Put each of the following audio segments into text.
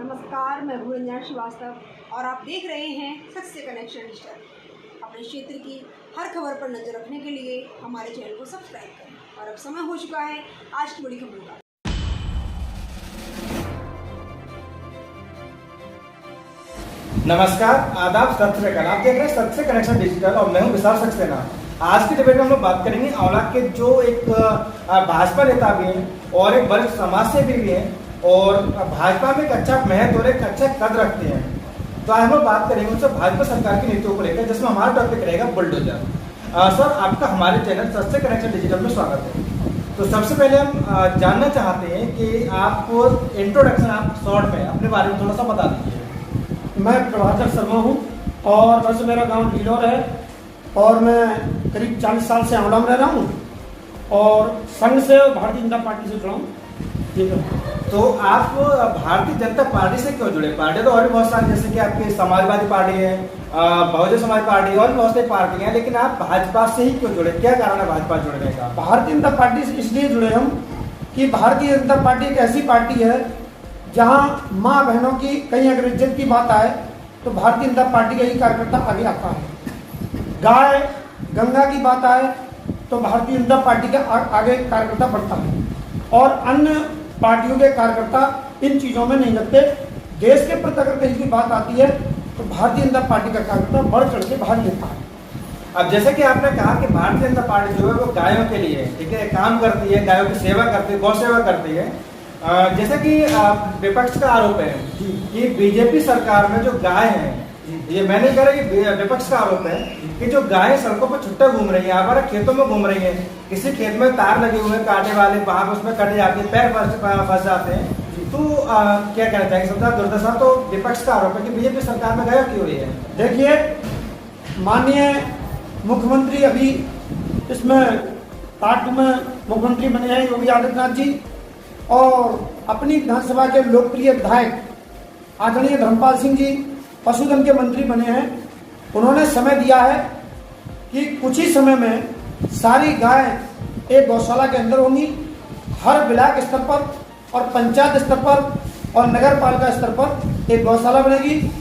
नमस्कार, मैं भूरंजना श्रीवास्तव और आप देख रहे हैं सच से कनेक्शन डिजिटल। अपने क्षेत्र की हर खबर पर नजर रखने के लिए हमारे चैनल को सब्सक्राइब करें। और अब समय हो चुका है आज की बड़ी खबरों का। नमस्कार, आदाब, सत श्री अकाल। आप देख रहे हैं सच से कनेक्शन डिजिटल और मैं हूं विशाल सक्सेना। आज की डिबेट में हम लोग बात करेंगे आंवला के जो एक भाजपा नेता भी हैं और एक वरिष्ठ समाज सेवी भी हैं और भाजपा में एक अच्छा महत्व और एक अच्छा कद रखते हैं। तो आज हम लोग बात करेंगे उनसे भाजपा सरकार की नीतियों को लेकर, जिसमें हमारा टॉपिक रहेगा बुलडोजर। सर, आपका हमारे चैनल सच से कनेक्शन डिजिटल में स्वागत है। तो सबसे पहले हम जानना चाहते हैं कि आपको इंट्रोडक्शन आप शॉर्ट में अपने बारे में थोड़ा सा बता दीजिए। मैं प्रभाकर शर्मा हूँ और वैसे मेरा गांव ढिलोर है और मैं करीब 40 साल से आंवला में रह रहा हूँ और संघ से भारतीय जनता पार्टी से जुड़ा हूँ। ठीक है। तो आप भारतीय जनता पार्टी से क्यों जुड़े? पार्टी तो और भी बहुत सारी, जैसे कि आपकी समाजवादी पार्टी है, बहुजन समाज पार्टी और भी बहुत सारी पार्टी हैं, लेकिन आप भाजपा से ही क्यों जुड़े? क्या कारण है भाजपा जुड़ने का? भारतीय जनता पार्टी से इसलिए जुड़े हम कि भारतीय जनता पार्टी एक ऐसी पार्टी है जहाँ माँ बहनों की कहीं अगर इज्जत की बात आए तो भारतीय जनता पार्टी का ही कार्यकर्ता आगे आता है। गाय गंगा की बात आए तो भारतीय जनता पार्टी का आगे कार्यकर्ता बढ़ता है और अन्य पार्टियों के कार्यकर्ता इन चीजों में नहीं लगते। देश के प्रति अगर कहीं की बात आती है तो भारतीय जनता पार्टी का कार्यकर्ता बढ़ चढ़ के भाग लेता है। अब जैसे कि आपने कहा कि भारतीय जनता पार्टी जो है वो गायों के लिए, ठीक है, काम करती है, गायों की सेवा करती है, गौ सेवा करती है। जैसे कि विपक्ष का आरोप है कि बीजेपी सरकार में जो गाय है, ये मैंने कह रहा कि विपक्ष का आरोप है कि जो गाय सड़कों पर छुट्टा घूम रही है, आवारा खेतों में घूम रही है, किसी खेत में तार लगे हुए हैं कांटे वाले, वहां पर उसमें कट जाती है, पैर फंस जाते हैं। तो क्या कहना चाहेंगे? सबसे दुर्दशा तो विपक्ष का आरोप है कि बीजेपी सरकार में गायों की हुई है। देखिए, माननीय मुख्यमंत्री अभी इसमें पार्ट में मुख्यमंत्री बने हैं योगी आदित्यनाथ जी और अपनी विधानसभा के लोकप्रिय विधायक आदरणीय धर्मपाल सिंह जी पशुधन के मंत्री बने हैं। उन्होंने समय दिया है कि कुछ ही समय में सारी गाय एक गौशाला के अंदर होंगी। हर ब्लॉक स्तर पर और पंचायत स्तर पर और नगर पालिका स्तर पर एक गौशाला बनेगी।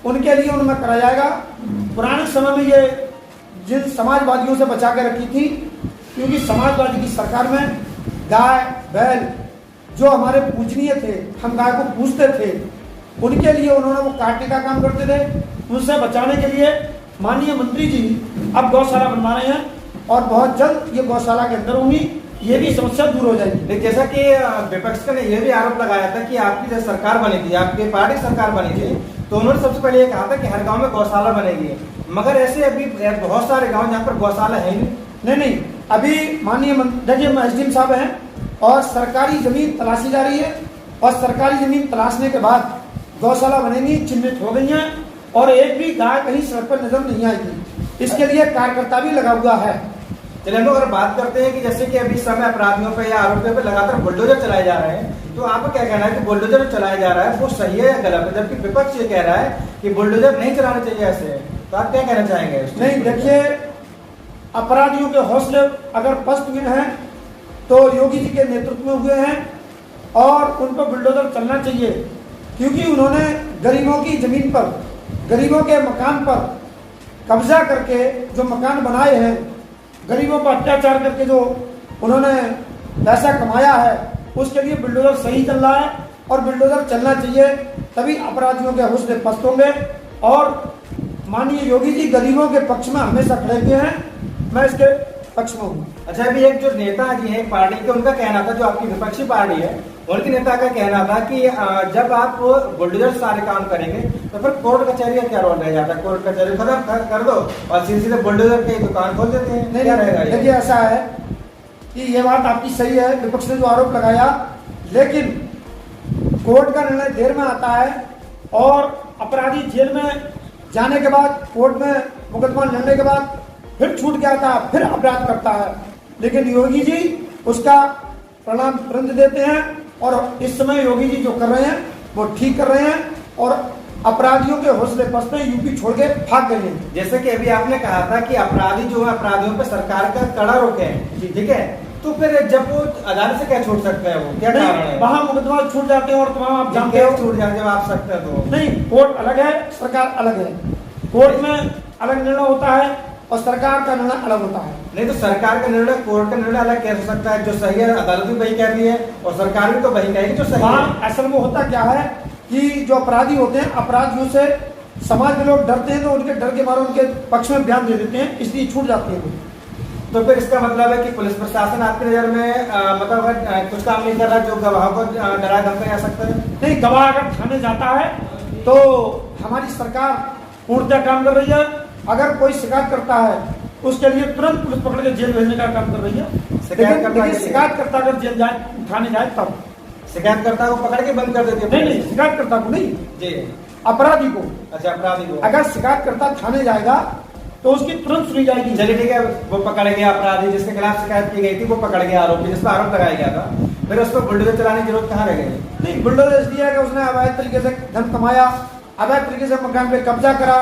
उनके लिए उनमें कराया जाएगा। पुराने समय में ये जिन समाजवादियों से बचा के रखी थी, क्योंकि समाजवादी की सरकार में गाय बैल जो हमारे पूजनीय थे, हम गाय को पूजते थे, उनके लिए उन्होंने वो काटने का काम करते थे। उनसे बचाने के लिए माननीय मंत्री जी अब गौशाला बनवा रहे हैं और बहुत जल्द ये गौशाला के अंदर होंगी, ये भी समस्या दूर हो जाएगी। जैसा कि विपक्ष ने यह भी आरोप लगाया था कि आपकी जब सरकार बनी थी, आपकी पार्टी सरकार बनी थी, तो उन्होंने सबसे पहले ये कहा था कि हर गांव में गौशाला बनेगी, मगर ऐसे अभी बहुत सारे गांव जहाँ पर गौशाला है नहीं। अभी माननीय एसडीएम साहब हैं और सरकारी जमीन तलाशी जा रही है और सरकारी जमीन तलाशने के बाद गौशाला बनेगी, चिन्हित हो गई हैं और एक भी गाय कहीं सड़क पर नजर नहीं आएगी। इसके लिए कार्यकर्ता भी लगा हुआ है। चलिए हम लोग अगर बात करते हैं कि जैसे कि अभी समय अपराधियों पे या आरोपियों पे लगातार बुलडोजर चलाए जा रहे हैं, तो आपको क्या कहना है कि बुलडोजर चलाया जा रहा है वो सही है या गलत है? जबकि विपक्ष ये कह रहा है कि बुलडोजर नहीं चलाना चाहिए ऐसे, तो आप क्या कहना चाहेंगे? नहीं, देखिए, अपराधियों के हौसले अगर पस्त हुए हैं तो योगी जी के नेतृत्व में हुए हैं और उन पर बुलडोजर चलना चाहिए, क्योंकि उन्होंने गरीबों की जमीन पर, गरीबों के मकान पर कब्जा करके जो मकान बनाए हैं, गरीबों पर अत्याचार करके जो उन्होंने पैसा कमाया है, उसके लिए बुलडोजर सही चल रहा है और बुलडोजर चलना चाहिए, तभी अपराधियों के हौसले पस्त होंगे। और माननीय योगी जी गरीबों के पक्ष में हमेशा खड़े हुए हैं, मैं इसके पक्ष में हूँ। अच्छा, अभी एक जो नेता जी है पार्टी के, उनका कहना था, जो आपकी विपक्षी पार्टी है उनके नेता का कहना था कि जब आप बुलडोजर सारे काम करेंगे तो फिर कोर्ट कचहरी का क्या रोल रह जाता है? कोर्ट कचहरी खत्म कर दो और सीधे बुलडोजर की दुकान खोल देते हैं। नहीं, देखिए, ऐसा है कि ये बात आपकी सही है, विपक्ष ने जो आरोप लगाया, लेकिन कोर्ट का निर्णय देर में आता है और अपराधी जेल में जाने के बाद, कोर्ट में मुकदमा लड़ने के बाद फिर छूट के आता है, फिर अपराध करता है। लेकिन योगी जी उसका प्रणाम तुरंत देते हैं और इस समय योगी जी जो कर रहे हैं वो ठीक कर रहे हैं और अपराधियों के हौसले पस्त में यूपी छोड़ के भाग गए हैं। जैसे कि अभी आपने कहा था कि अपराधी जो है, अपराधियों पर सरकार का कड़ा रोक है, ठीक है, तो फिर जब वो अदालत से क्या छोड़ सकते हैं, वो क्या कारण है? वहाँ मुकदमा छूट जाते हैं और तमाम आप जानते क्या हो छूट जाते हैं, आप सकते हैं तो नहीं, कोर्ट अलग है, सरकार अलग है। कोर्ट में अलग निर्णय होता है और सरकार का निर्णय अलग होता है। नहीं तो सरकार का निर्णय कोर्ट का निर्णय अलग कैसे हो सकता है? जो सही है अदालत भी वही कह रही है और सरकार भी तो वही कहेगी जो सही है। वहाँ असल में होता क्या है कि जो अपराधी होते हैं, अपराधियों से समाज में लोग डरते हैं, तो उनके डर के मारे उनके पक्ष में बयान दे देते हैं, इसलिए छूट जाती है वो। तो फिर इसका मतलब है कि पुलिस प्रशासन आपकी नजर में मतलब अगर कुछ काम नहीं कर रहा जो गवाह को डरा धमकाया जा सकता है? नहीं, गवाह अगर थाने जाता है तो हमारी सरकार पूर्णतः काम कर रही है। अगर कोई शिकायत करता है उसके लिए तुरंत पुलिस पकड़ के जेल भेजने का काम कर रही है। लेकिन शिकायत करता अगर जेल जाए, थाने जाए तब शिकायतकर्ता को पकड़ के बंद कर देते हैं? नहीं, शिकायतकर्ता को नहीं जी, अपराधी को। अच्छा, अपराधी को। अगर शिकायतकर्ता थाने जाएगा तो उसकी तुरंत सुनी जाएगी। चलिए ठीक है, वो पकड़ गया अपराधी जिसके खिलाफ शिकायत की गई थी, वो पकड़ गया आरोपी जिस पर आरोप लगाया गया था, फिर उस पर बुलडोजर चलाने की जरूरत कहाँ रह गई? नहीं, बुलडोजर इसलिए है कि उसने अवैध तरीके से धन कमाया, अवैध तरीके से मकान पे कब्जा करा,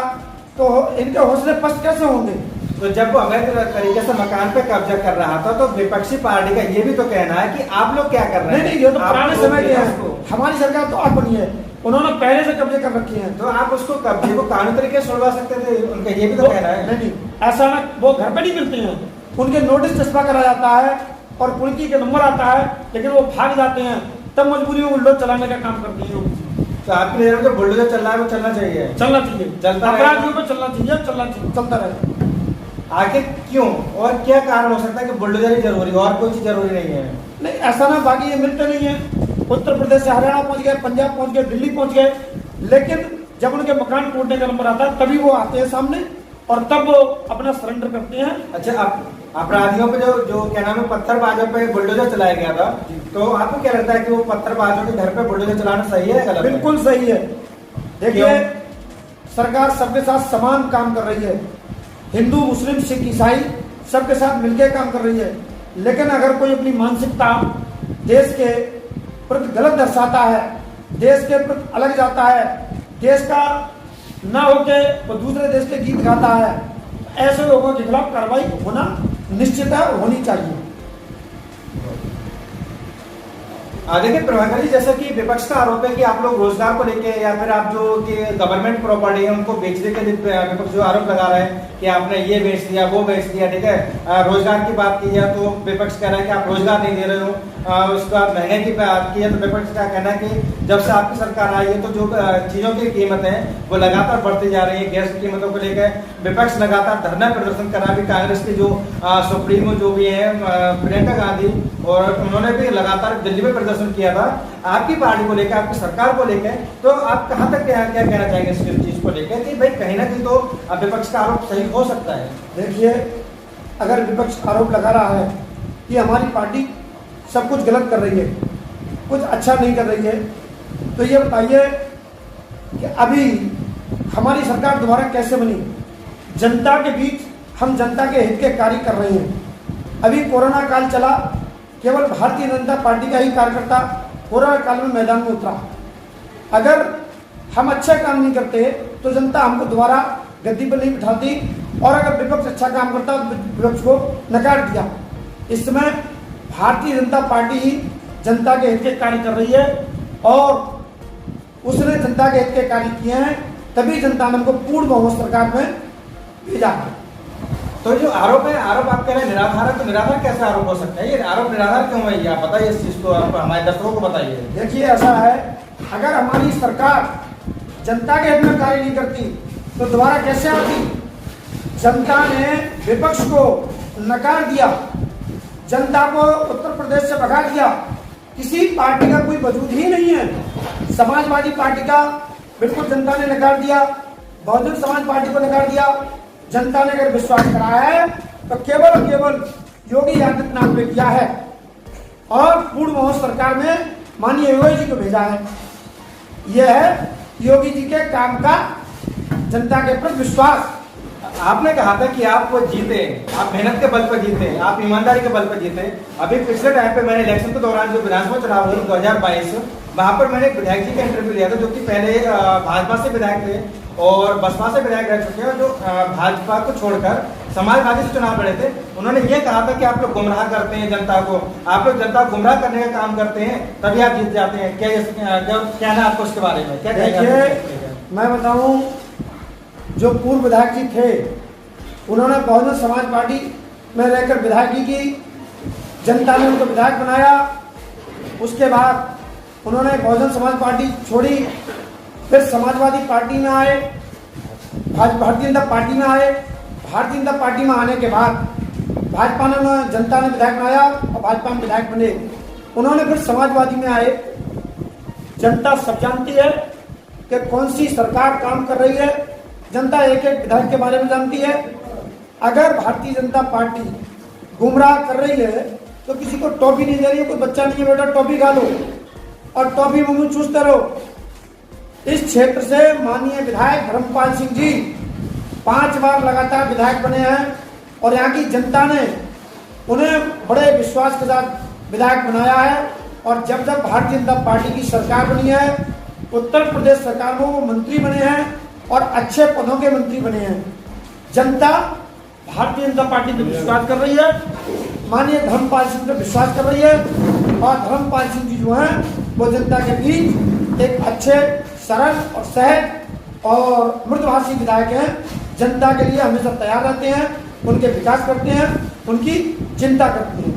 तो इनके हौसले पस्त कैसे होंगे? तो जब वो अवैध तरीके से मकान पे कब्जा कर रहा था तो विपक्षी पार्टी का ये भी तो कहना है कि आप लोग क्या कर रहे हैं? नहीं, ये तो पुराने समय के हैं। हमारी सरकार तो अब बनी है, उन्होंने पहले से कब्जे कर रखे हैं। तो आप उसको कब्जे को कानूनी तरीके से छुड़वा सकते थे, उनका ये भी तो कहना है। नहीं, ऐसा ना, वो घर पे नहीं मिलते हैं, उनके नोटिस चस्पा करा जाता है और पुलिस के नंबर आता है, लेकिन वो भाग जाते हैं, तब मजबूरी में बुलडोजर चलाने का काम करती है। तो आपकी नजर में जो बुलडोजर चल रहा है वो चलना चाहिए? चलना चाहिए, चलता अपराधियों पे चलना चाहिए, चलता रहे। आखिर क्यों और क्या कारण हो सकता है कि बुलडोजर ही जरूरी और कोई चीज जरूरी नहीं है? नहीं, ऐसा ना, बाकी ये मिलते नहीं है। उत्तर प्रदेश से हरियाणा पहुंच गए, पंजाब पहुंच गए, दिल्ली पहुंच गए, लेकिन जब उनके मकान टूटने का नंबर आता है तभी वो आते हैं सामने और तब वो अपना सरेंडर करते हैं। अच्छा, अपराधियों पे जो क्या नाम है पत्थरबाजों पे बुलडोजर चलाया गया था, तो आपको क्या लगता है कि वो पत्थरबाजों के घर पे बुलडोजर चलाना सही है गलत? बिल्कुल सही है। देखिए, सरकार सबके साथ समान काम कर रही है, हिंदू मुस्लिम सिख ईसाई सबके साथ मिलकर काम कर रही है, लेकिन अगर कोई अपनी मानसिकता देश के प्रति गलत दर्शाता है, देश के प्रति अलग जाता है, देश का ना होके वो दूसरे देश के गीत गाता है, ऐसे लोगों के खिलाफ कार्रवाई होना निश्चित है, होनी चाहिए। देखिए प्रभाकर जी, जैसा कि विपक्ष का आरोप है कि आप लोग रोजगार को लेके या फिर आप जो कि गवर्नमेंट प्रॉपर्टी है उनको बेचने के लिए विपक्ष जो आरोप लगा रहा है कि आपने ये बेच दिया वो बेच दिया, ठीक है। रोजगार की बात की है तो विपक्ष कह रहा है कि आप रोजगार नहीं दे रहे हो। उसके बाद महंगे की बात की है तो विपक्ष का कहना है कि जब से आपकी सरकार आई है तो जो चीजों की कीमत है वो लगातार बढ़ती जा रही है। गैस की कीमतों को लेकर विपक्ष लगातार धरना प्रदर्शन कर रहा है। कांग्रेस की जो सुप्रीमो जो भी है प्रियंका गांधी, और उन्होंने भी लगातार दिल्ली में प्रदर्शन किया था आपकी पार्टी को लेकर, आपकी सरकार को लेकर। तो आप कहाँ तक क्या कहना चाहेंगे इस चीज को लेकर कि भाई कहीं ना कहीं तो विपक्ष का आरोप सही हो सकता है? देखिए, अगर विपक्ष आरोप लगा रहा है कि हमारी पार्टी सब कुछ गलत कर रही है, कुछ अच्छा नहीं कर रही है, तो ये बताइए कि अभी हमारी सरकार दोबारा कैसे बनी? जनता के बीच हम जनता के हित के कार्य कर रहे हैं। अभी कोरोना काल चला, केवल भारतीय जनता पार्टी का ही कार्यकर्ता कोरोना काल में मैदान में उतरा। अगर हम अच्छा काम नहीं करते तो जनता हमको दोबारा गद्दी पर नहीं बिठाती, और अगर विपक्ष अच्छा काम करता तो विपक्ष को नकार दिया। इस समय भारतीय जनता पार्टी ही जनता के हित के कार्य कर रही है और उसने जनता के हित के कार्य किए हैं, तभी जनता ने हमको पूर्ण बहुमत सरकार में भेजा है। तो जो आरोप है, आरोप आप कह रहे हैं निराधार है, तो निराधार कैसे आरोप हो सकता है? ये आरोप निराधार क्यों है, ये आप बताइए इस चीज को, आप हमारे दर्शकों को बताइए। देखिए, ऐसा है, अगर हमारी सरकार जनता के हित में कार्य नहीं करती तो दोबारा कैसे आती? जनता ने विपक्ष को नकार दिया, जनता को उत्तर प्रदेश से भगा दिया, किसी पार्टी का कोई वजूद ही नहीं है। समाजवादी पार्टी का बिल्कुल जनता ने नकार दिया, बहुजन समाज पार्टी को नकार दिया। जनता ने अगर विश्वास कराया है तो केवल और केवल योगी आदित्यनाथ ने किया है और पूर्ण बहुमत सरकार में माननीय योगी जी को भेजा है। यह है योगी जी के काम का जनता के प्रति विश्वास। आपने कहा था कि आप जीते, आप मेहनत के बल पर जीते, आप ईमानदारी के बल पर जीते। अभी पिछले टाइम पे मैंने इलेक्शन के दौरान जो विधानसभा चुनाव हुए 2022 वहाँ पर मैंने एक विधायक जी का इंटरव्यू लिया था जो कि पहले भाजपा से विधायक थे और बसपा से विधायक रह चुके हैं, जो भाजपा को छोड़कर समाजवादी से चुनाव लड़े थे। उन्होंने ये कहा था कि आप लोग गुमराह करते हैं जनता को, आप लोग जनता को गुमराह करने का काम करते हैं, तभी आप जीत जाते हैं। क्या कहना आपको इसके बारे में, क्या देखिए, मैं बताऊं, जो पूर्व विधायक जी थे उन्होंने बहुजन समाज पार्टी में रहकर विधायकी की, जनता ने उनको विधायक बनाया। उसके बाद उन्होंने बहुजन समाज पार्टी छोड़ी, फिर समाजवादी पार्टी में आए, भारतीय जनता पार्टी में आए। भारतीय जनता पार्टी में आने के बाद भाजपा ने, जनता ने विधायक बनाया और भाजपा में विधायक बने। उन्होंने फिर समाजवादी में आए। जनता सब जानती है कि कौन सी सरकार काम कर रही है, जनता एक एक विधायक के बारे में जानती है। अगर भारतीय जनता पार्टी गुमराह कर रही है तो किसी को टॉफी नहीं दे रही है, कोई बच्चा नहीं है बेटा टॉफी खा लो और टॉफी मुंह में चूसते रहो। इस क्षेत्र से माननीय विधायक धर्मपाल सिंह जी 5 बार लगातार विधायक बने हैं और यहाँ की जनता ने उन्हें बड़े विश्वास के साथ विधायक बनाया है। और जब जब भारतीय जनता पार्टी की सरकार बनी है, उत्तर प्रदेश सरकार में वो मंत्री बने हैं और अच्छे पदों के मंत्री बने हैं। जनता भारतीय जनता पार्टी पे विश्वास कर रही है, माननीय धर्मपाल सिंह पे विश्वास कर रही है और धर्मपाल सिंह जी जो हैं वो जनता के बीच एक अच्छे, सरल और सहज और मृदुभाषी विधायक हैं। जनता के लिए हमेशा तैयार रहते हैं, उनके विकास करते हैं, उनकी चिंता करते हैं।